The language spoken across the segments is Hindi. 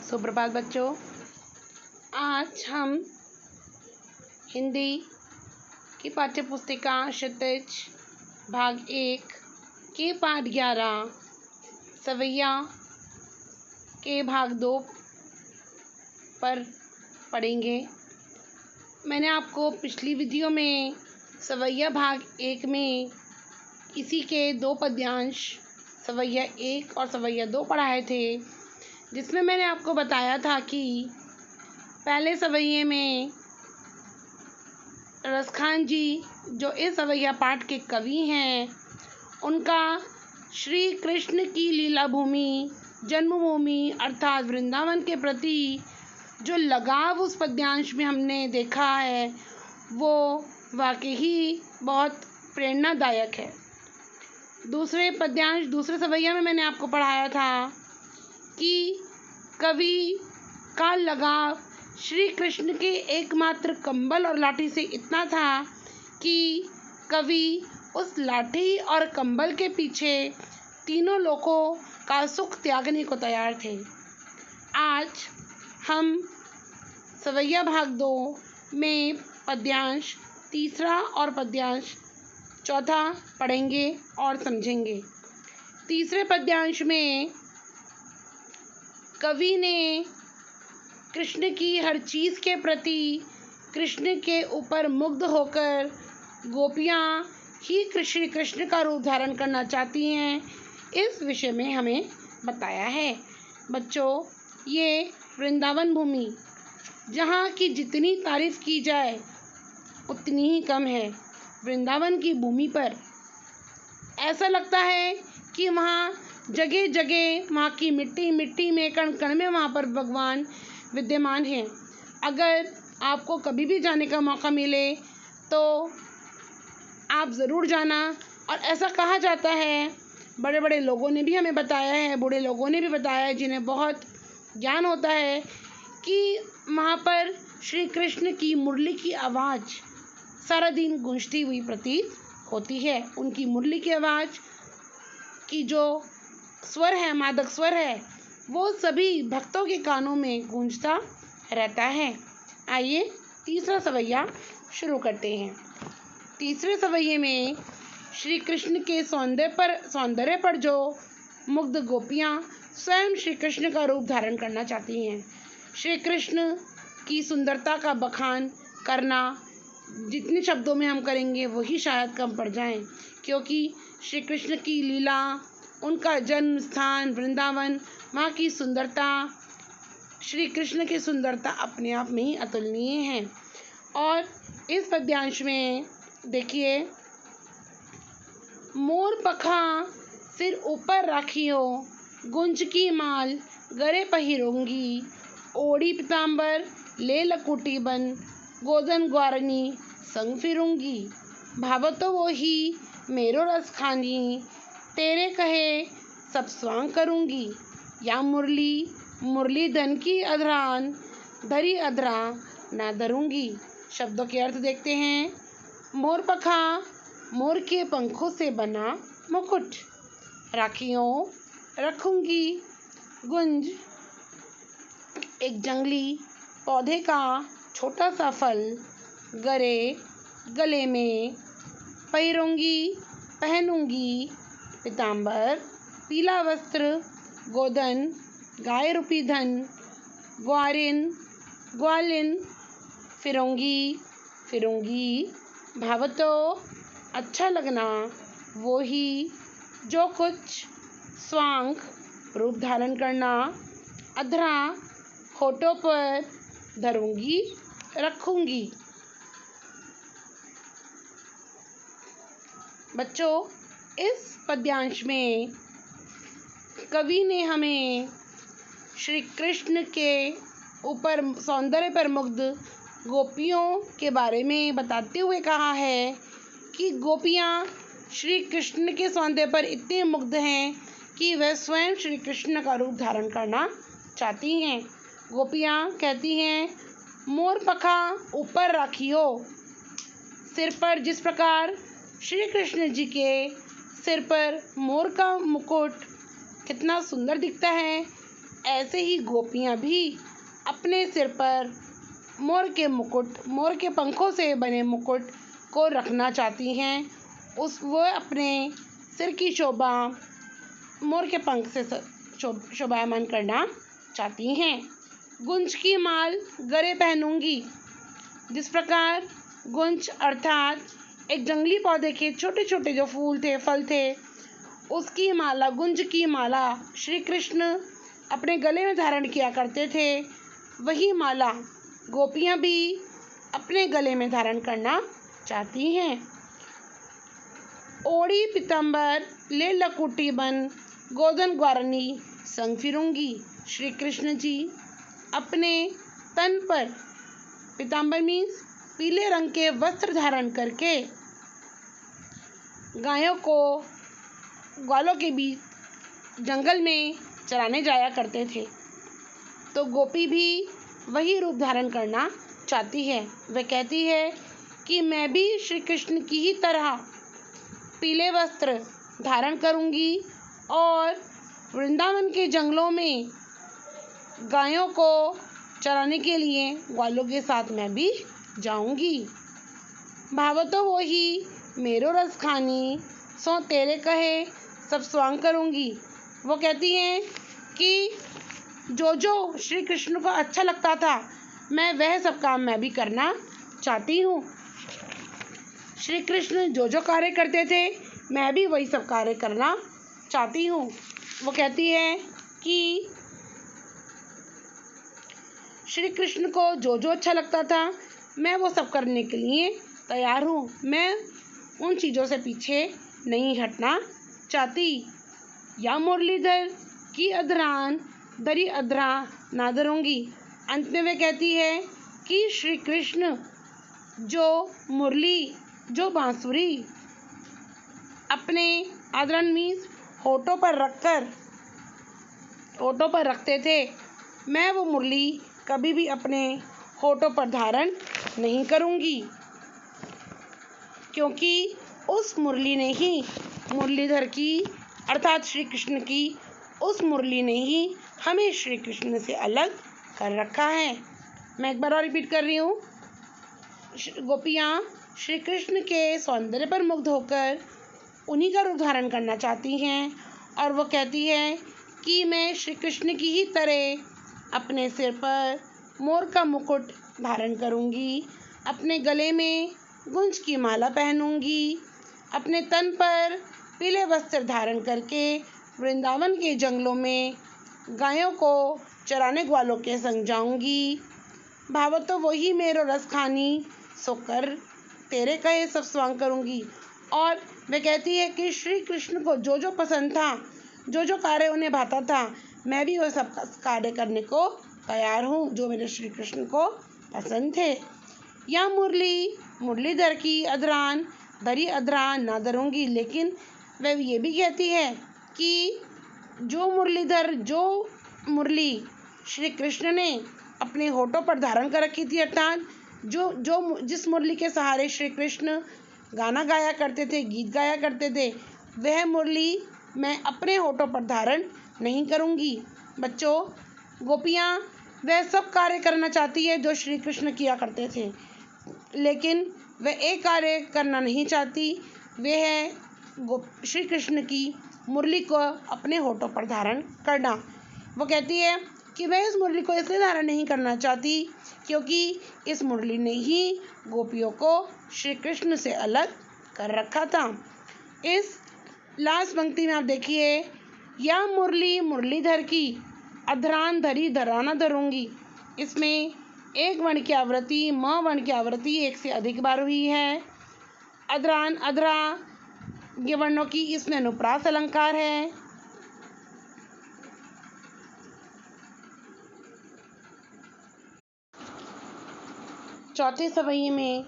सुप्रभात बच्चों। आज हम हिंदी की पाठ्य पुस्तिका क्षितिज भाग 1 के पाठ 11 सवैया के भाग 2 पर पढ़ेंगे। मैंने आपको पिछली वीडियो में सवैया भाग 1 में इसी के 2 पद्यांश सवैया 1 और सवैया 2 पढ़ाए थे, जिसमें मैंने आपको बताया था कि पहले सवैये में रसखान जी जो इस सवैया पाठ के कवि हैं, उनका श्री कृष्ण की लीला भूमि जन्मभूमि अर्थात वृंदावन के प्रति जो लगाव उस पद्यांश में हमने देखा है, वो वाकई ही बहुत प्रेरणादायक है। दूसरे सवैया में मैंने आपको पढ़ाया था कि कवि का लगाव श्री कृष्ण के एकमात्र कंबल और लाठी से इतना था कि कवि उस लाठी और कंबल के पीछे तीनों लोकों का सुख त्यागने को तैयार थे। आज हम सवैया भाग 2 में पद्यांश 3 और पद्यांश 4 पढ़ेंगे और समझेंगे। तीसरे पद्यांश में कवि ने कृष्ण की हर चीज़ के प्रति कृष्ण के ऊपर मुग्ध होकर गोपियाँ ही श्री कृष्ण का रूप धारण करना चाहती हैं, इस विषय में हमें बताया है। बच्चों, ये वृंदावन भूमि जहाँ की जितनी तारीफ़ की जाए उतनी ही कम है। वृंदावन की भूमि पर ऐसा लगता है कि वहाँ जगह जगह वहाँ की मिट्टी मिट्टी में कण कण में वहाँ पर भगवान विद्यमान हैं। अगर आपको कभी भी जाने का मौका मिले तो आप ज़रूर जाना। और ऐसा कहा जाता है, बड़े बड़े लोगों ने भी हमें बताया है, बूढ़े लोगों ने भी बताया है, जिन्हें बहुत ज्ञान होता है, कि वहाँ पर श्री कृष्ण की मुरली की आवाज़ सारा दिन गूंजती हुई प्रतीत होती है। उनकी मुरली की आवाज़ की जो स्वर है, मादक स्वर है, वो सभी भक्तों के कानों में गूंजता रहता है। आइए तीसरा सवैया शुरू करते हैं। तीसरे सवैये में श्री कृष्ण के सौंदर्य पर जो मुग्ध गोपियाँ स्वयं श्री कृष्ण का रूप धारण करना चाहती हैं। श्री कृष्ण की सुंदरता का बखान करना जितने शब्दों में हम करेंगे वही शायद कम पड़ जाएं, क्योंकि श्री कृष्ण की लीला, उनका जन्म स्थान वृंदावन, वहाँ की सुंदरता, श्री कृष्ण की सुंदरता अपने आप में ही अतुलनीय है। और इस पद्यांश में देखिए, मोर पखा सिर ऊपर राखियो, गुंज की माल गरे पहिरूंगी, ओढ़ी पीताम्बर ले लकुटी बन, गोदन ग्वारनी संग फिरूंगी, भावतो वो ही मेरो रस खानी, तेरे कहे सब स्वांग करूंगी, या मुरली धन की अधरान, धरी अधरा ना धरूंगी। शब्दों के अर्थ देखते हैं। मोर पखा मोर के पंखों से बना मुकुट, राखियों रखूंगी, गुंज एक जंगली पौधे का छोटा सा फल, गरे गले में, पहनूंगी पीताम्बर पीला वस्त्र, गोदन गाय रूपी धन, ग्वालिन फिरूंगी, भावतो अच्छा लगना वो ही जो कुछ, स्वांग रूप धारण करना, अधरा होठों पर धरूंगी रखूंगी। बच्चों, इस पद्यांश में कवि ने हमें श्री कृष्ण के ऊपर सौंदर्य पर मुग्ध गोपियों के बारे में बताते हुए कहा है कि गोपियाँ श्री कृष्ण के सौंदर्य पर इतने मुग्ध हैं कि वह स्वयं श्री कृष्ण का रूप धारण करना चाहती हैं। गोपियाँ कहती हैं, मोर पखा ऊपर राखियो। सिर पर जिस प्रकार श्री कृष्ण जी के सिर पर मोर का मुकुट कितना सुंदर दिखता है, ऐसे ही गोपियाँ भी अपने सिर पर मोर के पंखों से बने मुकुट को रखना चाहती हैं। वो अपने सिर की शोभा मोर के पंख से शोभायमान करना चाहती हैं। गुंज की माल गले पहनूंगी। जिस प्रकार गुंज अर्थात एक जंगली पौधे के छोटे छोटे जो फूल थे, फल थे, उसकी माला, गुंज की माला श्री कृष्ण अपने गले में धारण किया करते थे, वही माला गोपियाँ भी अपने गले में धारण करना चाहती हैं। ओढ़ी पीताम्बर ले लकुटी बन, गोदन ग्वारनी संग फिरूंगी। श्री कृष्ण जी अपने तन पर पीताम्बर मीन्स पीले रंग के वस्त्र धारण करके गायों को ग्वालों के बीच जंगल में चराने जाया करते थे। तो गोपी भी वही रूप धारण करना चाहती है। वह कहती है कि मैं भी श्री कृष्ण की ही तरह पीले वस्त्र धारण करूंगी और वृंदावन के जंगलों में गायों को चराने के लिए ग्वालों के साथ मैं भी जाऊंगी। भावतो वो ही मेरो रस खानी, सो तेरे कहे सब स्वांग करूंगी। वो कहती हैं कि जो श्री कृष्ण को अच्छा लगता था, मैं वह सब काम मैं भी करना चाहती हूँ। श्री कृष्ण जो कार्य करते थे, मैं भी वही सब कार्य करना चाहती हूँ। वो कहती है कि श्री कृष्ण को जो अच्छा लगता था, मैं वो सब करने के लिए तैयार हूँ। मैं उन चीज़ों से पीछे नहीं हटना चाहती। या मुरलीधर की अधरान दरी अधरा ना धरूंगी। अंत में वे कहती है कि श्री कृष्ण जो मुरली, जो बांसुरी अपने अधरन मीन्स होठों पर रखते थे, मैं वो मुरली कभी भी अपने होठों पर धारण नहीं करूंगी, क्योंकि उस मुरली ने ही मुरलीधर की अर्थात श्री कृष्ण की उस मुरली ने ही हमें श्री कृष्ण से अलग कर रखा है। मैं एक बार और रिपीट कर रही हूँ। गोपियाँ श्री कृष्ण के सौंदर्य पर मुग्ध होकर उन्हीं का रूप धारण करना चाहती हैं और वो कहती है कि मैं श्री कृष्ण की ही तरह अपने सिर पर मोर का मुकुट धारण करूँगी, अपने गले में गुंज की माला पहनूंगी, अपने तन पर पीले वस्त्र धारण करके वृंदावन के जंगलों में गायों को चराने ग्वालों के संग जाऊंगी। भावतो वही मेरो रस खानी, सोकर तेरे कहे सब स्वांग करूंगी। और वे कहती है कि श्री कृष्ण को जो पसंद था, जो कार्य उन्हें भाता था, मैं भी वह सब कार्य करने को तैयार हूँ जो मेरे श्री कृष्ण को पसंद थे। या मुरलीधर की अधरान दरी अधरान ना धरूंगी। लेकिन वह ये भी कहती है कि जो मुरली श्री कृष्ण ने अपने होठों पर धारण कर रखी थी, अर्थात जिस मुरली के सहारे श्री कृष्ण गाना गाया करते थे, गीत गाया करते थे, वह मुरली मैं अपने होठों पर धारण नहीं करूंगी। बच्चों, गोपियाँ वह सब कार्य करना चाहती है जो श्री कृष्ण किया करते थे, लेकिन वह एक कार्य करना नहीं चाहती, वह है श्री कृष्ण की मुरली को अपने होठों पर धारण करना। वो कहती है कि वह इस मुरली को इसलिए धारण नहीं करना चाहती क्योंकि इस मुरली ने ही गोपियों को श्री कृष्ण से अलग कर रखा था। इस लास्ट पंक्ति में आप देखिए, या मुरलीधर की अधरान दरी धराना धरूंगी। इसमें एक वर्ण की आवृत्ति, म वर्ण की आवृत्ति एक से अधिक बार हुई है। अधरान, अधरा ये वर्णों की इसमें अनुप्रास अलंकार है। चौथे सवैये में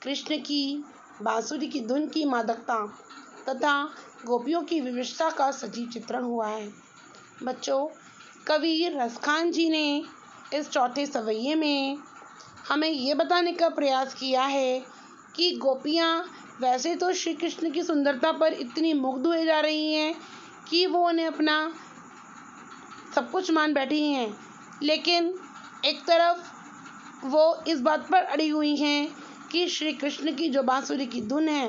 कृष्ण की बांसुरी की धुन की मादकता तथा गोपियों की विविधता का सजीव चित्रण हुआ है। बच्चों, कवि रसखान जी ने इस चौथे सवैये में हमें ये बताने का प्रयास किया है कि गोपियाँ वैसे तो श्री कृष्ण की सुंदरता पर इतनी मुग्ध हुए जा रही हैं कि वो उन्हें अपना सब कुछ मान बैठी हैं, लेकिन एक तरफ वो इस बात पर अड़ी हुई हैं कि श्री कृष्ण की जो बांसुरी की धुन है,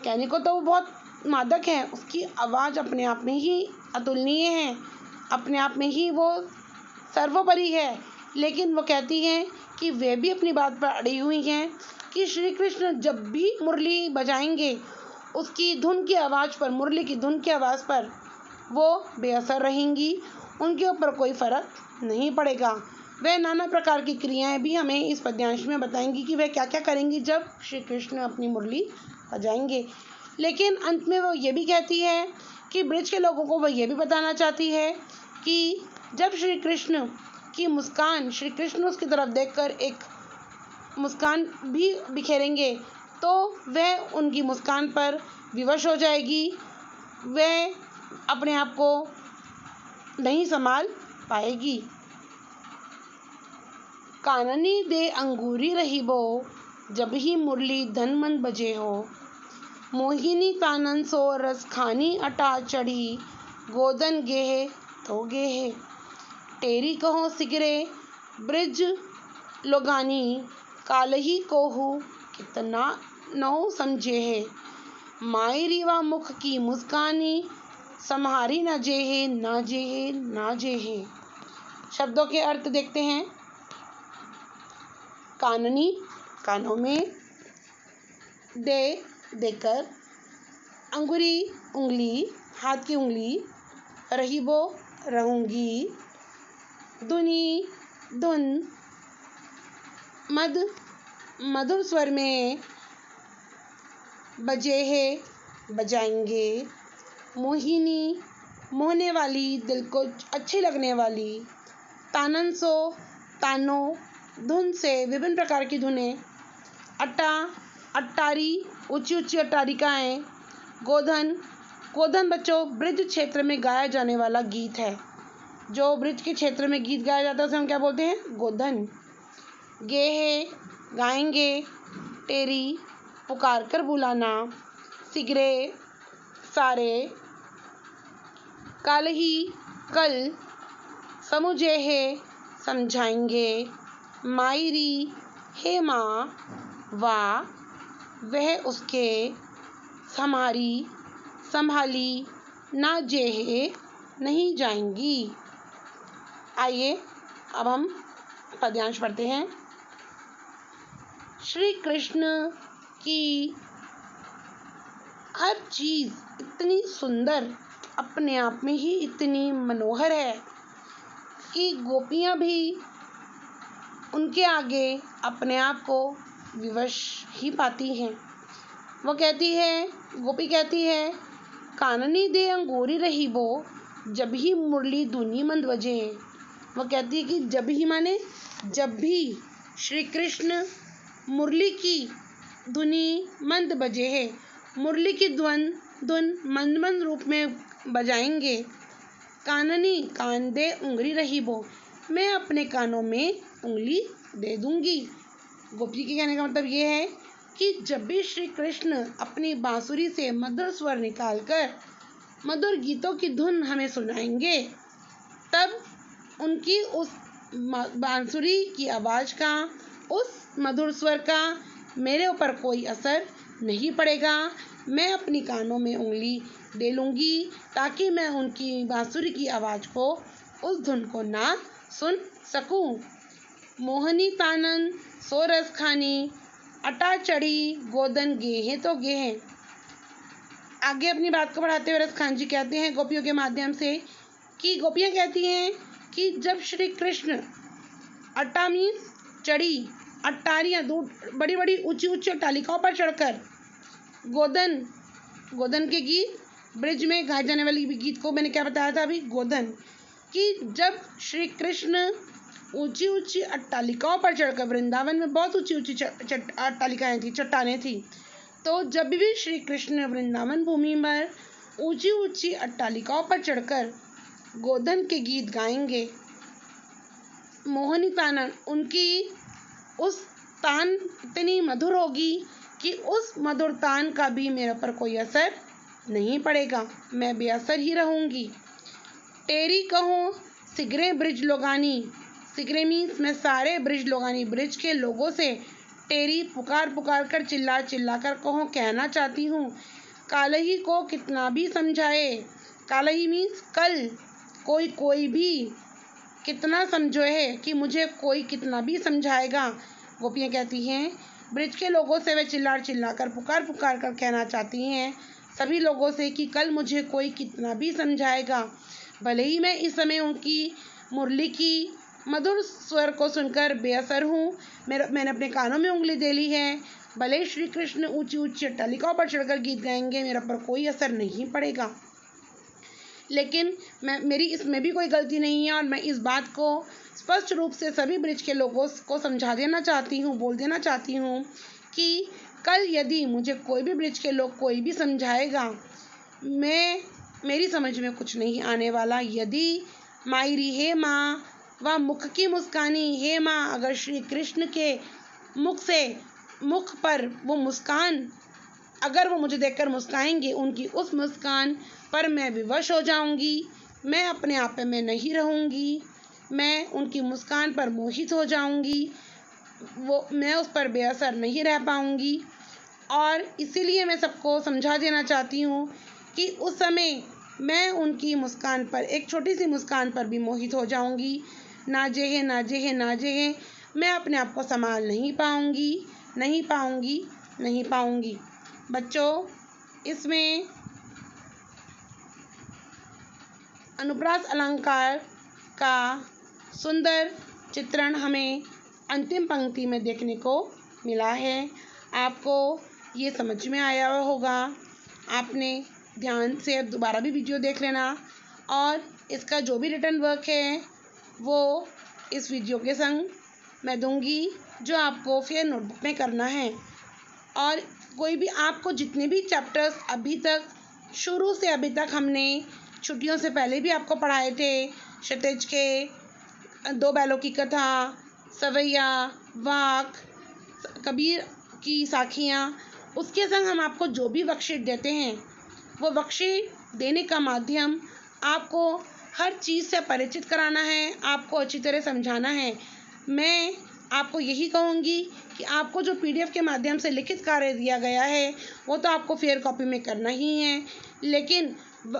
कहने को तो वो बहुत मादक है, उसकी आवाज़ अपने आप में ही अतुलनीय है, अपने आप में ही वो सर्वोपरि है। लेकिन वो कहती हैं कि वे भी अपनी बात पर अड़ी हुई हैं कि श्री कृष्ण जब भी मुरली बजाएंगे, उसकी धुन की आवाज़ पर, मुरली की धुन की आवाज़ पर वो बेअसर रहेंगी, उनके ऊपर कोई फ़र्क नहीं पड़ेगा। वह नाना प्रकार की क्रियाएं भी हमें इस पद्यांश में बताएंगी कि वह क्या क्या करेंगी जब श्री कृष्ण अपनी मुरली बजाएंगे। लेकिन अंत में वो ये भी कहती है कि ब्रज के लोगों को वह ये भी बताना चाहती है कि जब श्री कृष्ण की मुस्कान, श्री कृष्ण उसकी तरफ देखकर एक मुस्कान भी बिखेरेंगे, तो वह उनकी मुस्कान पर विवश हो जाएगी, वह अपने आप को नहीं संभाल पाएगी। काननी दे अंगूरी रहीबो, जब ही मुरली धन मन बजे हो। मोहिनी तानन सो रस खानी अटा चढ़ी, गोदन गेहे तो गेहे। टेरी कहो सिगरे ब्रिज लोगानी, कालही कोहू कितना नौ समझे है। माई रीवा मुख की मुस्कानी, सम्हारी न जेहे ना जेहे ना जेहे। शब्दों के अर्थ देखते हैं। काननी, कानों में, दे, देकर, अंगुरी, उंगली, हाथ की उंगली, रहीबो, रहूंगी, धुनी, धुन, मद, मधुर स्वर में, बजे है, बजाएंगे, मोहिनी, मोहने वाली, दिल को अच्छी लगने वाली, तानन सो, तानों, धुन से, विभिन्न प्रकार की धुनें, अट्टा, अट्टारी, ऊंची ऊंची अट्टारिकाएँ, गोधन, गोधन बच्चों ब्रज क्षेत्र में गाया जाने वाला गीत है। जो ब्रज के क्षेत्र में गीत गाया जाता है उसे हम क्या बोलते हैं? गोधन। गेहे, गाएंगे, टेरी, पुकार कर बुलाना, सिगरे, सारे, कालही, कल, समुझे है, समझाएंगे, मायरी, हे माँ, वाह, वह उसके, हमारी, संभाली, ना जेहे, नहीं जाएंगी। आइए अब हम पद्यांश पढ़ते हैं। श्री कृष्ण की हर चीज़ इतनी सुंदर, अपने आप में ही इतनी मनोहर है कि गोपियाँ भी उनके आगे अपने आप को विवश ही पाती हैं। वो कहती है, गोपी कहती है, काननी दे अंगूरी रहीबो, जब ही मुरली धुनी मंद बजे। वो कहती है कि जब ही माने जब भी श्री कृष्ण मुरली की धुनी मंद बजे है, मुरली की धुन मंद मंद रूप में बजाएंगे। काननी, कान दे उंगली रहीबो, मैं अपने कानों में उंगली दे दूंगी। गोपी के कहने का मतलब ये है कि जब भी श्री कृष्ण अपनी बांसुरी से मधुर स्वर निकालकर मधुर गीतों की धुन हमें सुनाएंगे, तब उनकी उस बांसुरी की आवाज़ का, उस मधुर स्वर का मेरे ऊपर कोई असर नहीं पड़ेगा। मैं अपनी कानों में उंगली दे लूँगी ताकि मैं उनकी बांसुरी की आवाज़ को, उस धुन को ना सुन सकूं। मोहनी तानन सो रस खानी, अटा चढ़ी, गोदन गेहे तो गेहे। आगे अपनी बात को बढ़ाते हुए रस खान जी कहते हैं गोपियों के माध्यम से कि गोपियाँ कहती हैं कि जब श्री कृष्ण अट्टा मीन्स चढ़ी, अट्टारियाँ, दो बड़ी बड़ी ऊंची ऊंची अट्टालिकाओं पर चढ़कर गोदन, गोदन के गीत, ब्रिज में गाए जाने वाली गीत को मैंने क्या बताया था अभी, गोदन, कि जब श्री कृष्ण ऊंची ऊंची अट्टालिकाओं पर चढ़कर, वृंदावन में बहुत ऊंची ऊंची अट्टालिकाएँ थी, चट्टानें थी, तो जब भी श्री कृष्ण वृंदावन भूमि पर ऊंची ऊंची अट्टालिकाओं पर चढ़कर गोधन के गीत गाएंगे, मोहनी तानन, उनकी उस तान इतनी मधुर होगी कि उस मधुर तान का भी मेरे पर कोई असर नहीं पड़ेगा, मैं बेअसर ही रहूँगी। टेरी कहूँ सिगरे ब्रिज लोगानी, सिगरे मीन्स मैं सारे ब्रिज लोगानी, ब्रिज के लोगों से तेरी पुकार पुकार कर चिल्ला चिल्ला कर कहना चाहती हूँ। कालही को कितना भी समझाए, कालही मीन्स कल, कोई भी कितना समझो है कि मुझे कोई कितना भी समझाएगा। गोपियाँ कहती हैं ब्रिज के लोगों से वे चिल्ला चिल्ला कर पुकार पुकार कर कहना चाहती हैं सभी लोगों से कि कल मुझे कोई कितना भी समझाएगा। भले ही मैं इस समय उनकी मुरली की मधुर स्वर को सुनकर बेअसर हूँ, मैंने अपने कानों में उंगली दे ली है। भले ही श्री कृष्ण ऊंची ऊंची अट्टालिकाओं पर चढ़कर गीत गाएंगे, मेरा पर कोई असर नहीं पड़ेगा। लेकिन मेरी इसमें भी कोई गलती नहीं है और मैं इस बात को स्पष्ट रूप से सभी ब्रिज के लोगों को समझा देना चाहती हूँ, बोल देना चाहती हूँ कि कल यदि मुझे कोई भी ब्रिज के लोग कोई भी समझाएगा, मेरी समझ में कुछ नहीं आने वाला। यदि मायरी हे माँ व मुख की मुस्कानी, हे माँ अगर श्री कृष्ण के मुख पर वो मुस्कान, अगर वो मुझे देखकर मुस्काएंगे, उनकी उस मुस्कान पर मैं विवश हो जाऊंगी, मैं अपने आप में नहीं रहूंगी, मैं उनकी मुस्कान पर मोहित हो जाऊंगी, मैं उस पर बेअसर नहीं रह पाऊंगी। और इसीलिए मैं सबको समझा देना चाहती हूँ कि उस समय मैं उनकी मुस्कान पर, एक छोटी सी मुस्कान पर भी मोहित हो जाऊंगी। नाजे है मैं अपने आप को संभाल नहीं पाऊंगी। बच्चों, इसमें अनुप्रास अलंकार का सुंदर चित्रण हमें अंतिम पंक्ति में देखने को मिला है। आपको ये समझ में आया होगा। आपने ध्यान से दोबारा भी वीडियो देख लेना और इसका जो भी रिटन वर्क है वो इस वीडियो के संग मैं दूंगी, जो आपको फिर नोटबुक में करना है। और कोई भी आपको जितने भी चैप्टर्स अभी तक शुरू से अभी तक हमने छुट्टियों से पहले भी आपको पढ़ाए थे, क्षितिज के 2 बैलों की कथा, सवैया, वाक, कबीर की साखियाँ, उसके संग हम आपको जो भी वर्कशीट देते हैं वो वर्कशीट देने का माध्यम आपको हर चीज़ से परिचित कराना है, आपको अच्छी तरह समझाना है। मैं आपको यही कहूँगी कि आपको जो PDF के माध्यम से लिखित कार्य दिया गया है वो तो आपको फेयर कॉपी में करना ही है, लेकिन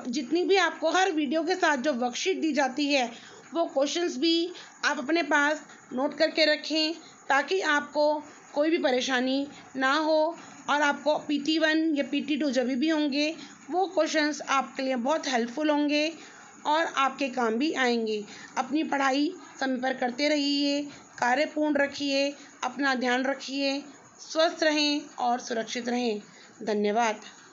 जितनी भी आपको हर वीडियो के साथ जो वर्कशीट दी जाती है वो क्वेश्चंस भी आप अपने पास नोट करके रखें, ताकि आपको कोई भी परेशानी ना हो और आपको PT1 या PT2 जब भी होंगे वो क्वेश्चंस आपके लिए बहुत हेल्पफुल होंगे और आपके काम भी आएंगे। अपनी पढ़ाई समय पर करते रहिए, कार्य पूर्ण रखिए, अपना ध्यान रखिए, स्वस्थ रहें और सुरक्षित रहें। धन्यवाद।